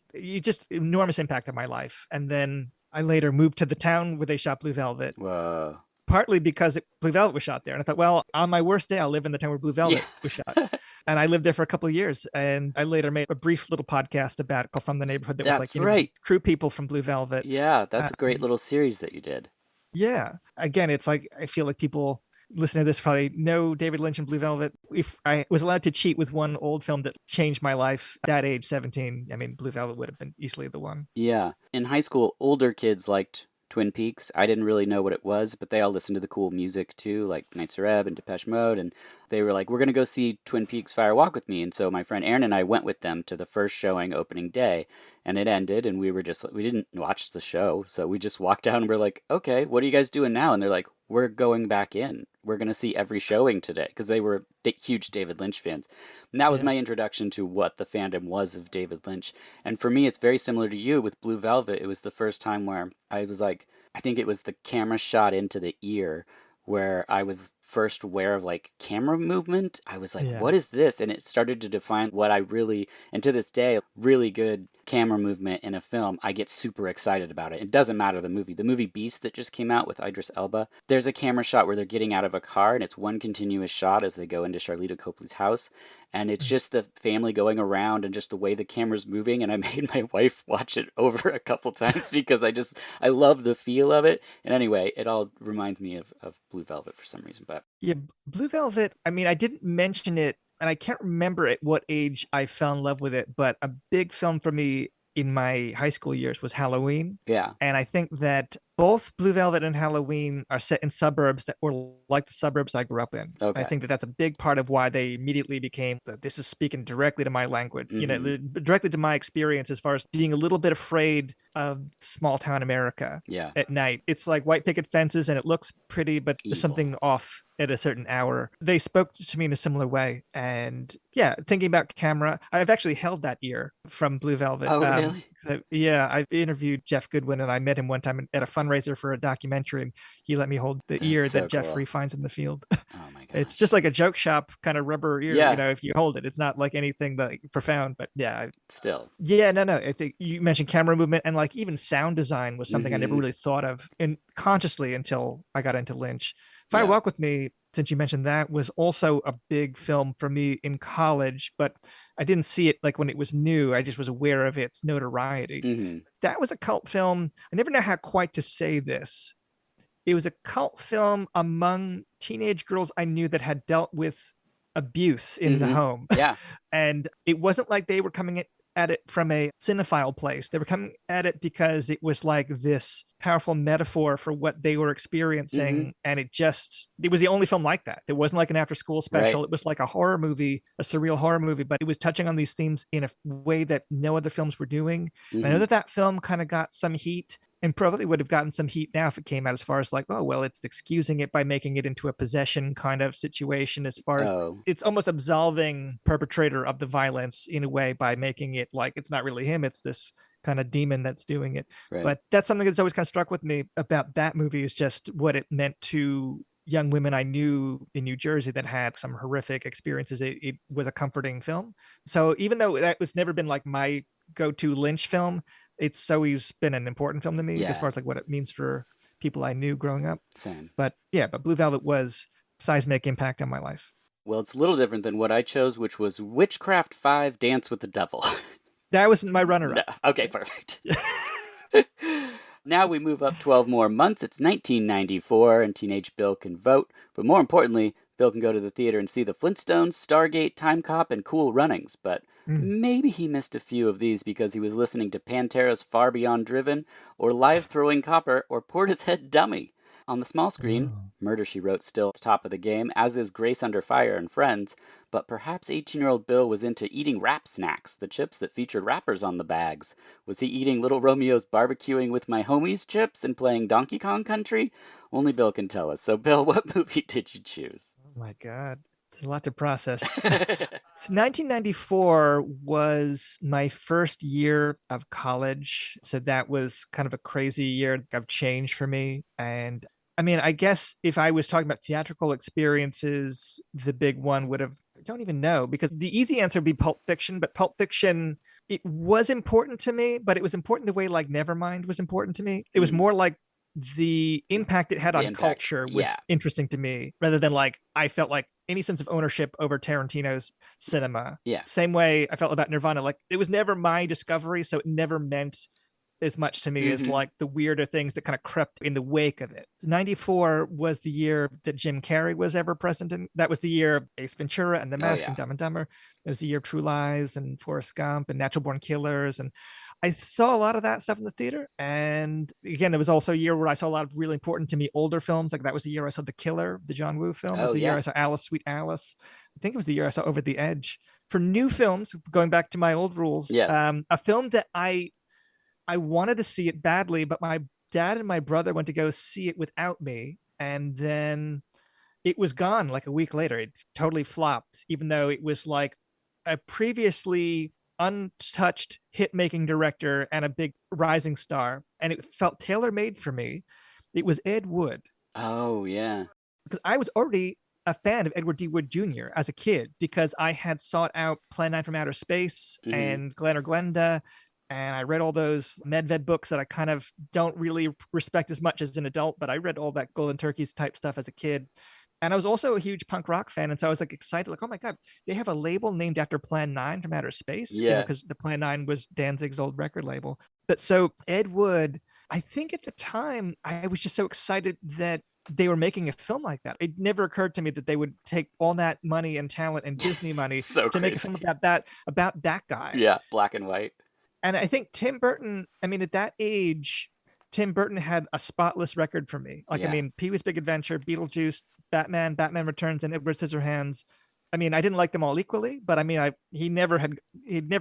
just enormous impact on my life. And then I later moved to the town where they shot Blue Velvet. Whoa. Partly because Blue Velvet was shot there. And I thought, well, on my worst day, I'll live in the town where Blue Velvet was shot. And I lived there for a couple of years. And I later made a brief little podcast about it called From the Neighborhood that was like, crew people from Blue Velvet. Yeah, that's a great little series that you did. Yeah. Again, it's like, I feel like people listening to this probably know David Lynch and Blue Velvet. If I was allowed to cheat with one old film that changed my life at that age, 17, I mean, Blue Velvet would have been easily the one. Yeah. In high school, older kids liked Twin Peaks. I didn't really know what it was, but they all listened to the cool music too, like Nights of Ebb and Depeche Mode, and they were like, we're going to go see Twin Peaks Fire Walk With Me. And so my friend Aaron and I went with them to the first showing opening day, and it ended, and we didn't watch the show, so we just walked down and we're like, okay, what are you guys doing now? And they're like, we're going back in. We're going to see every showing today because they were huge David Lynch fans. And that was Yeah. my introduction to what the fandom was of David Lynch. And for me, it's very similar to you with Blue Velvet. It was the first time where I was like, I think it was the camera shot into the ear where I was first aware of like camera movement. I was like, Yeah. what is this? And it started to define what I really, and to this day, really good camera movement in a film. I get super excited about it. It doesn't matter the movie. The movie Beast that just came out with Idris Elba, there's a camera shot where they're getting out of a car and it's one continuous shot as they go into Charlita Copley's house. And it's Mm. just the family going around and just the way the camera's moving. And I made my wife watch it over a couple times because I love the feel of it. And anyway, it all reminds me of Blue Velvet for some reason. But Yeah, Blue Velvet, I mean, I didn't mention it, and I can't remember at what age I fell in love with it, but a big film for me in my high school years was Halloween. yeah, And I think that both Blue Velvet and Halloween are set in suburbs that were like the suburbs I grew up in. I okay. think that that's a big part of why they immediately became this is speaking directly to my language, Mm-hmm. directly to my experience as far as being a little bit afraid of small town America Yeah, at night. It's like white picket fences and it looks pretty, but there's evil. something off at a certain hour. They spoke to me in a similar way. And yeah, thinking about camera, I've actually held that ear from Blue Velvet. Oh, really? Yeah, I've interviewed Jeff Goodwin and I met him one time at a fundraiser for a documentary and he let me hold the That's ear that so cool. Jeffrey finds in the field. Oh my It's gosh. just like a joke shop kind of rubber ear, Yeah, if you hold it. It's not like anything that profound, but yeah. still. Yeah, no. I think you mentioned camera movement and like even sound design was something I never Mm-hmm. really thought of and consciously until I got into Lynch. Fire Yeah. Walk with Me, since you mentioned that, was also a big film for me in college, but I didn't see it like when it was new. I just was aware of its notoriety. Mm-hmm. That was a cult film. I never know how quite to say this. It was a cult film among teenage girls I knew that had dealt with abuse in the Mm-hmm. home. Yeah. And it wasn't like they were coming at it from a cinephile place. They were coming at it because it was like this powerful metaphor for what they were Mm-hmm. experiencing. And it was the only film like that. It wasn't like an after school Right. special. It was like a horror movie, a surreal horror movie, but it was touching on these themes in a way that no other films were doing. And I know Mm-hmm. that that film kind of got some heat and probably would have gotten some heat now if it came out as far as like, oh, well, it's excusing it by making it into a possession kind of situation, as far as Oh, it's almost absolving perpetrator of the violence in a way by making it like it's not really him, it's this kind of demon that's doing it. right. But that's something that's always kind of struck with me about that movie is just what it meant to young women I knew in New Jersey that had some horrific experiences. It was a comforting film. So even though that was never been like my go-to Lynch film, it's always been an important film to me as Yeah. far as like what it means for people I knew growing up. Same. But yeah, but Blue Velvet was seismic impact on my life. Well, it's a little different than what I chose, which was Witchcraft 5 Dance with the Devil. That was my No. runner-up. Okay, perfect. Now we move up 12 more months. It's 1994, and teenage Bill can vote. But more importantly, Bill can go to the theater and see the Flintstones, Stargate, Time Cop, and Cool Runnings. But Mm. maybe he missed a few of these because he was listening to Pantera's Far Beyond Driven, or Live Throwing Copper, or Portishead Dummy. On the small screen, Oh. Murder, She Wrote still at the top of the game, as is Grace Under Fire and Friends, but perhaps 18-year-old Bill was into eating rap snacks, the chips that featured rappers on the bags. Was he eating Little Romeo's barbecuing with my homies chips and playing Donkey Kong Country? Only Bill can tell us. So, Bill, what movie did you choose? Oh my God. It's a lot to process. So 1994 was my first year of college. So that was kind of a crazy year of change for me. And I mean, I guess if I was talking about theatrical experiences, the big one would have, I don't even know, because the easy answer would be Pulp Fiction, but Pulp Fiction, it was important to me, but it was important the way like Nevermind was important to me. It was Mm, more like the impact it had the on impact. culture Yeah, was interesting to me rather than like I felt like any sense of ownership over Tarantino's cinema. yeah. Same way I felt about Nirvana. Like it was never my discovery, so it never meant as much to me as Mm-hmm. like the weirder things that kind of crept in the wake of it. 94 was the year that Jim Carrey was ever present in. That was the year of Ace Ventura and The Oh, Mask yeah. and Dumb and Dumber. It was the year of True Lies and Forrest Gump and Natural Born Killers. And I saw a lot of that stuff in the theater. And again, there was also a year where I saw a lot of really important to me older films. Like that was the year I saw The Killer, the John Woo film. It was Oh, the year yeah. I saw Alice, Sweet Alice. I think it was the year I saw Over the Edge. For new films, going back to my old rules, Yes. a film that I wanted to see it badly, but my dad and my brother went to go see it without me. And then it was gone like a week later. It totally flopped, even though it was like a previously untouched hit making director and a big rising star. And it felt tailor made for me. It was Ed Wood. Oh, yeah. Because I was already a fan of Edward D. Wood Jr. as a kid because I had sought out Plan 9 from Outer Space Hmm. and Glen or Glenda, and I read all those Medved books that I kind of don't really respect as much as an adult, but I read all that Golden Turkeys type stuff as a kid. And I was also a huge punk rock fan, and so I was like excited, like, oh my god, they have a label named after Plan 9 from Outer Space, Yeah. because the Plan 9 was Danzig's old record label. But so Ed Wood, I think at the time I was just so excited that they were making a film like that. It never occurred to me that they would take all that money and talent and Disney money So to make a film crazy. about that guy. Yeah, black and white. And I think Tim Burton, I mean, at that age, Tim Burton had a spotless record for me. Like, I Yeah. mean, Pee-wee's Big Adventure, Beetlejuice, Batman, Batman Returns, and Edward Scissorhands. I mean, I didn't like them all equally, but I mean, he'd never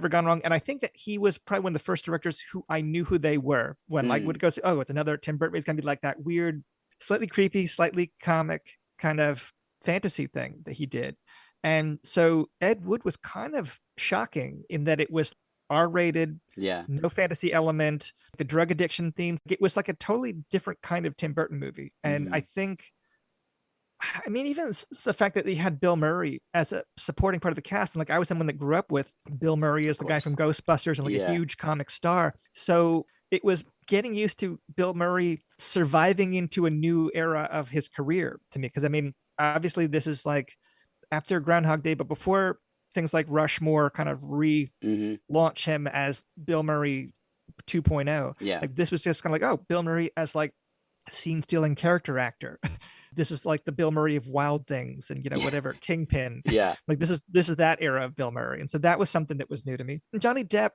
gone wrong. And I think that he was probably one of the first directors who I knew who they were when like Mm. would go say, oh, it's another Tim Burton. It's gonna be like that weird, slightly creepy, slightly comic kind of fantasy thing that he did. And so Ed Wood was kind of shocking in that it was R-rated, Yeah. no fantasy element, the drug addiction themes. It was like a totally different kind of Tim Burton movie. And I Hmm. think, I mean, even the fact that he had Bill Murray as a supporting part of the cast, and like I was someone that grew up with Bill Murray as Of the guy course. from Ghostbusters and like a Yeah. huge comic star. So it was getting used to Bill Murray surviving into a new era of his career to me. Because I mean, obviously, this is like after Groundhog Day, but before things like Rushmore kind of relaunch Hmm. him as Bill Murray 2.0. Yeah. Like this was just kind of like, oh, Bill Murray as like scene stealing character actor. This is like the Bill Murray of Wild Things and Yeah. whatever Kingpin. Yeah. Like this is that era of Bill Murray, and so that was something that was new to me. And Johnny Depp,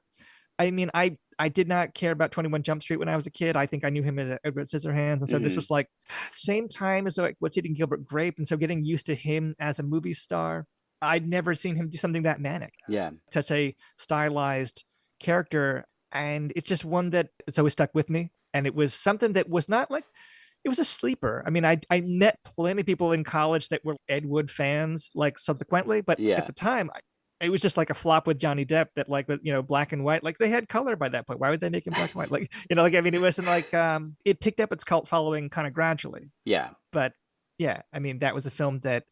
I mean, I did not care about 21 Jump Street when I was a kid. I think I knew him as Edward Scissorhands, and so this Hmm. was like same time as like What's Eating Gilbert Grape, and so getting used to him as a movie star. I'd never seen him do something that manic, Yeah. such a stylized character, and it's just one that it's always stuck with me. And it was something that was not like it was a sleeper. I mean, I met plenty of people in college that were Ed Wood fans, like subsequently, but at Yeah. the time, it was just like a flop with Johnny Depp that like with black and white. Like they had color by that point. Why would they make him black and white? Like like I mean, it wasn't like it picked up its cult following kind of gradually. Yeah. But yeah, I mean, that was a film that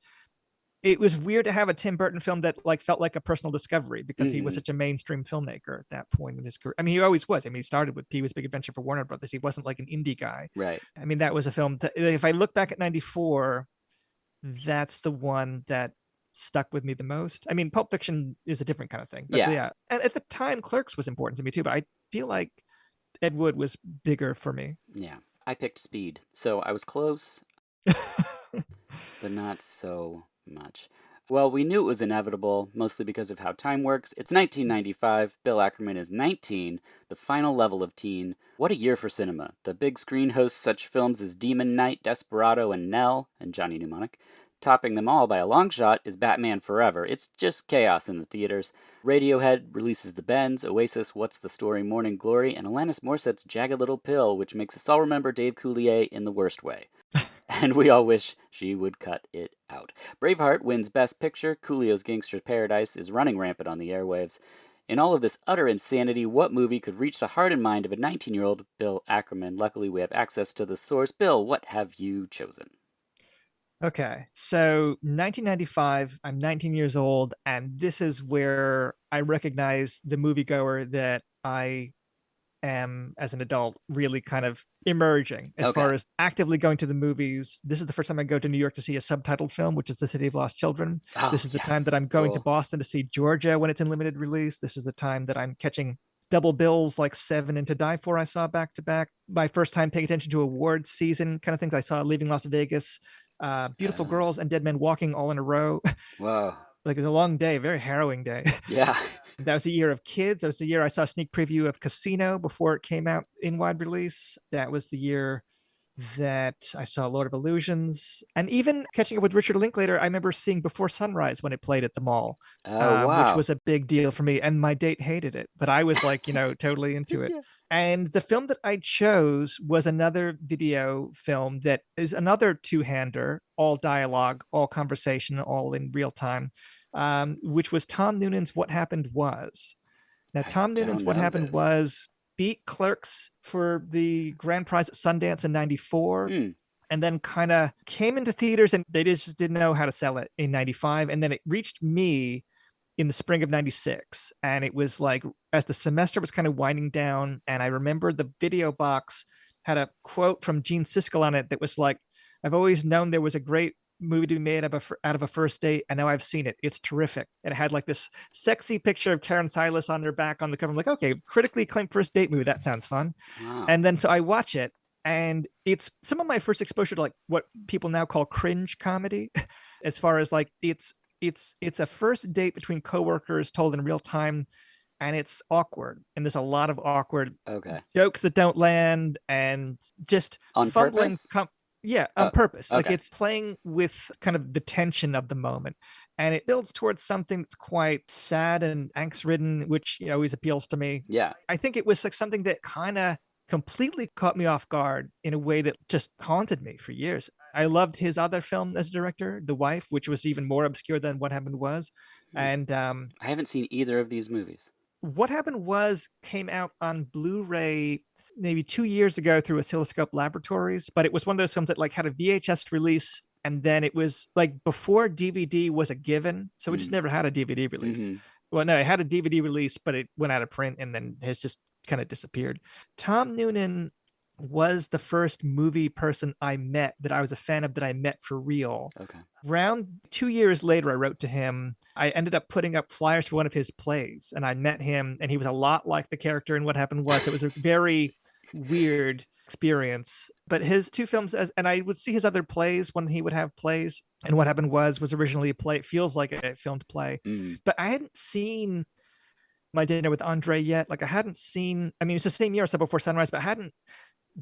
it was weird to have a Tim Burton film that like felt like a personal discovery because he was Hmm. such a mainstream filmmaker at that point in his career. I mean, he always was. I mean, he started with Pee-wee's Big Adventure for Warner Brothers. He wasn't like an indie guy. Right. I mean, that was a film that, if I look back at 94, that's the one that stuck with me the most. I mean, Pulp Fiction is a different kind of thing, but Yeah. yeah. And at the time, Clerks was important to me too, but I feel like Ed Wood was bigger for me. Yeah. I picked Speed, so I was close, but not so much. Well, we knew it was inevitable, mostly because of how time works. It's 1995. Bill Ackerman is 19, the final level of teen. What a year for cinema. The big screen hosts such films as Demon Knight, Desperado, and Nell, and Johnny Mnemonic. Topping them all by a long shot is Batman Forever. It's just chaos in the theaters. Radiohead releases The Bends, Oasis, What's the Story, Morning Glory, and Alanis Morissette's Jagged Little Pill, which makes us all remember Dave Coulier in the worst way. And we all wish she would cut it out. Braveheart wins Best Picture. Coolio's Gangster's Paradise is running rampant on the airwaves. In all of this utter insanity, what movie could reach the heart and mind of a 19-year-old Bill Ackerman? Luckily, we have access to the source. Bill, what have you chosen? Okay, so 1995, I'm 19 years old, and this is where I recognize the moviegoer that I am as an adult, really kind of emerging as Okay. far as actively going to the movies. This is the first time I go to New York to see a subtitled film, which is The City of Lost Children. Oh, This is the time yes. that I'm going to Cool. Boston to see Georgia when it's in limited release. This is the time that I'm catching double bills like Seven and To Die For I saw back to back. My first time paying attention to awards season kind of things. I saw Leaving Las Vegas, Beautiful Uh, Girls, and Dead Men Walking all in a row. whoa. Like it's a long day, very harrowing day. Yeah. That was the year of Kids. That was the year I saw a sneak preview of Casino before it came out in wide release. That was the year that I saw Lord of Illusions, and even catching up with Richard Linklater. I remember seeing Before Sunrise when it played at the mall, Oh, which wow. was a big deal for me. And my date hated it, but I was like, totally into it. Yeah. And the film that I chose was another video film that is another two-hander, all dialogue, all conversation, all in real time, which was Tom Noonan's What Happened Was. Now, I Tom don't Noonan's What know Happened this. Was beat Clerks for the grand prize at Sundance in 94, Hmm. and then kind of came into theaters and they just didn't know how to sell it in 95. And then it reached me in the spring of 96. And it was like, as the semester was kind of winding down, and I remember the video box had a quote from Gene Siskel on it that was like, I've always known there was a great movie to be made out of a first date, and now I've seen it. It's terrific. And it had like this sexy picture of Karen Silas on her back on the cover. I'm like, okay, critically acclaimed first date movie. That sounds fun. Wow. And then so I watch it, and it's some of my first exposure to like what people now call cringe comedy, as far as like it's a first date between coworkers told in real time, and it's awkward, and there's a lot of awkward Okay. jokes that don't land, and just On fumbling purpose? yeah, on Oh, purpose. Like, okay. it's playing with kind of the tension of the moment, and it builds towards something that's quite sad and angst ridden, which always appeals to me. Yeah. I think it was like something that kind of completely caught me off guard in a way that just haunted me for years. I loved his other film as a director, The Wife, which was even more obscure than What Happened Was. Hmm. And I haven't seen either of these movies. What Happened Was came out on Blu-ray maybe 2 years ago through Oscilloscope Laboratories, but it was one of those films that like had a VHS release, and then it was like before DVD was a given, so we just Mm. never had a DVD release. Hmm. Well, no, it had a DVD release, but it went out of print and then has just kind of disappeared. Tom Noonan was the first movie person I met that I was a fan of, that I met for real. Okay. Around 2 years later, I wrote to him. I ended up putting up flyers for one of his plays, and I met him, and he was a lot like the character in What Happened Was. It was a very weird experience. But his two films, and I would see his other plays when he would have plays, and What Happened Was originally a play. It feels like a filmed play, Mm. but I hadn't seen My Dinner with Andre yet. Like, I hadn't seen, I mean, it's the same year, so Before Sunrise, but I hadn't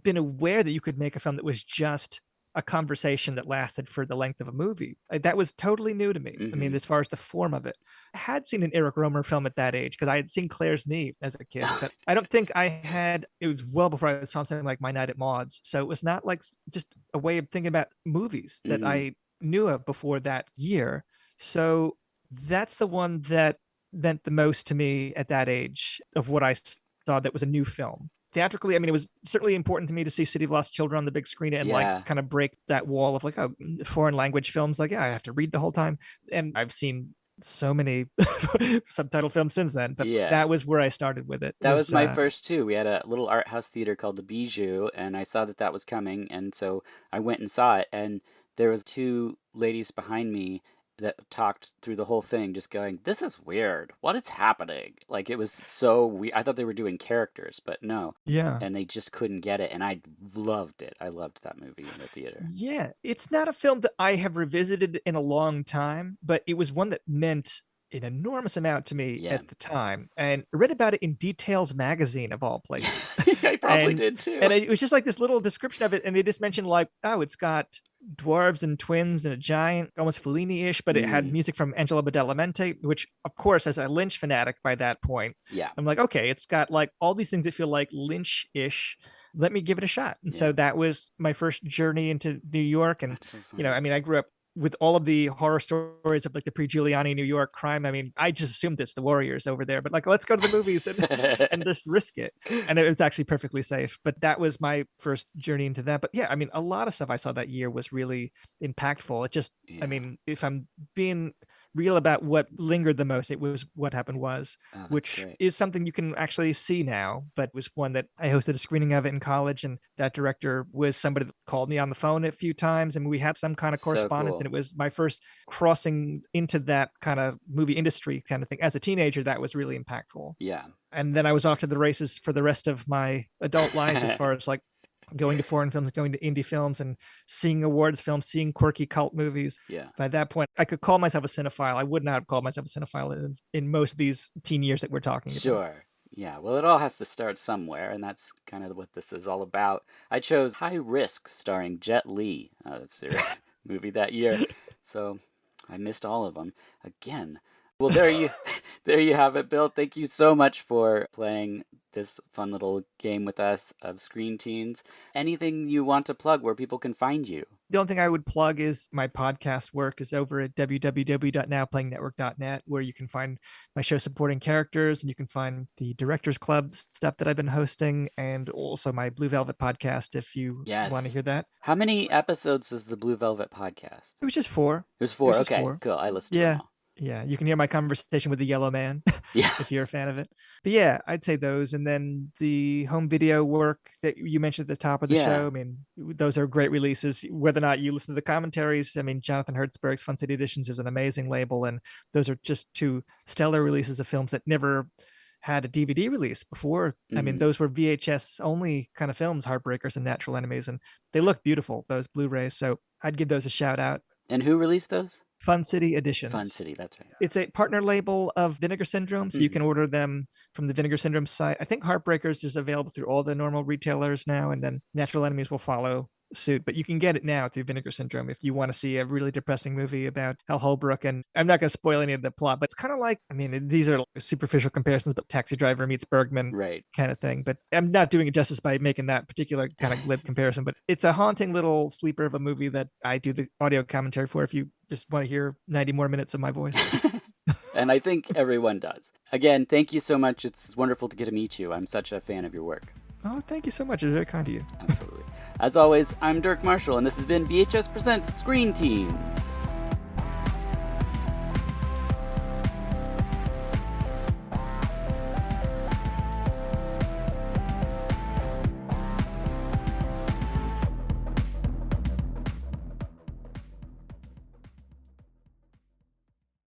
been aware that you could make a film that was just a conversation that lasted for the length of a movie. That was totally new to me. I mean, Hmm. as far as the form of it, I had seen an Eric Romer film at that age because I had seen Claire's Knee as a kid, but I don't think I had. It was well before I saw something like My Night at Maud's, so it was not like just a way of thinking about movies that Hmm. I knew of before that year. So that's the one that meant the most to me at that age of what I saw that was a new film. Theatrically, I mean, it was certainly important to me to see City of Lost Children on the big screen and like Yeah. kind of break that wall of like, oh, foreign language films. Like, yeah, I have to read the whole time. And I've seen so many subtitle films since then, but Yeah. that was where I started with it. That was Was my first too. We had a little art house theater called the Bijou, and I saw that that was coming, and so I went and saw it. And there was two ladies behind me that talked through the whole thing, just going, "This is weird. What is happening?" Like it was so weird. I thought they were doing characters, but no, yeah. and they just couldn't get it. And I loved it. I loved that movie in the theater. Yeah, it's not a film that I have revisited in a long time, but it was one that meant an enormous amount to me Yeah, at the time. And I read about it in Details magazine of all places. I probably and did too. and it was just like this little description of it, and they just mentioned like, oh, it's got dwarves and twins and a giant, almost Fellini-ish, but it had Mm, music from Angelo Badalamenti, which of course, as a Lynch fanatic by that point, yeah, I'm like, okay, it's got like all these things that feel like Lynch-ish. Let me give it a shot. And yeah. so that was my first journey into New York. And That's so funny. I mean, I grew up with all of the horror stories of like the pre-Giuliani New York crime. I mean, I just assumed it's the Warriors over there, but like, let's go to the movies and just risk it. And it was actually perfectly safe. But that was my first journey into that. But yeah, I mean, a lot of stuff I saw that year was really impactful. It just, I Yeah. mean, if I'm being real about what lingered the most, it was What Happened Was, Oh, that's which great. is something you can actually see now, but was one that I hosted a screening of it in college. And that director was somebody that called me on the phone a few times, and we had some kind of So correspondence. cool. And it was my first crossing into that kind of movie industry kind of thing. As a teenager, that was really impactful. Yeah. And then I was off to the races for the rest of my adult life, as far as like going to foreign films, going to indie films, and seeing awards films, seeing quirky cult movies. Yeah. By that point, I could call myself a cinephile. I would not have called myself a cinephile in most of these teen years that we're talking about. Sure. Yeah, well, it all has to start somewhere, and that's kind of what this is all about. I chose High Risk, starring Jet Li. That's your movie that year, so I missed all of them again. Well, there you, there you have it, Bill. Thank you so much for playing this fun little game with us of Screen Teens. Anything you want to plug where people can find you? The only thing I would plug is my podcast work is over at www.nowplayingnetwork.net, where you can find my show supporting characters and you can find the Directors Club stuff that I've been hosting and also my Blue Velvet podcast if you want to Yes. hear that. How many episodes is the Blue Velvet podcast? It was just four. There's It four. was just Okay, four. cool. I listened to them Yeah. all. Yeah. You can hear my conversation with the Yellow Man Yeah. if you're a fan of it. But yeah, I'd say those. And then the home video work that you mentioned at the top of the Yeah. show, I mean, those are great releases. Whether or not you listen to the commentaries, I mean, Jonathan Hertzberg's Fun City Editions is an amazing label. And those are just two stellar releases of films that never had a DVD release before. I mean, those were VHS only kind of films, Heartbreakers and Natural Enemies, and they look beautiful, those Blu-rays. So I'd give those a shout out. And who released those? Fun City Fun Editions. City, that's right. It's a partner label of Vinegar Syndrome, so you can order them from the Vinegar Syndrome site. I think Heartbreakers is available through all the normal retailers now, and then Natural Enemies will follow suit. But you can get it now through Vinegar Syndrome if you want to see a really depressing movie about Hal Holbrook. And I'm not going to spoil any of the plot, but it's kind of like, I mean, these are superficial comparisons, but Taxi Driver meets Bergman Right. kind of thing. But I'm not doing it justice by making that particular kind of glib comparison. But it's a haunting little sleeper of a movie that I do the audio commentary for if you just want to hear 90 more minutes of my voice. And I think everyone does. Again, thank you so much. It's wonderful to get to meet you. I'm such a fan of your work. Oh, thank you so much. It's very kind of you. Absolutely. As always, I'm Dirk Marshall, and this has been VHS Presents Screen Teens.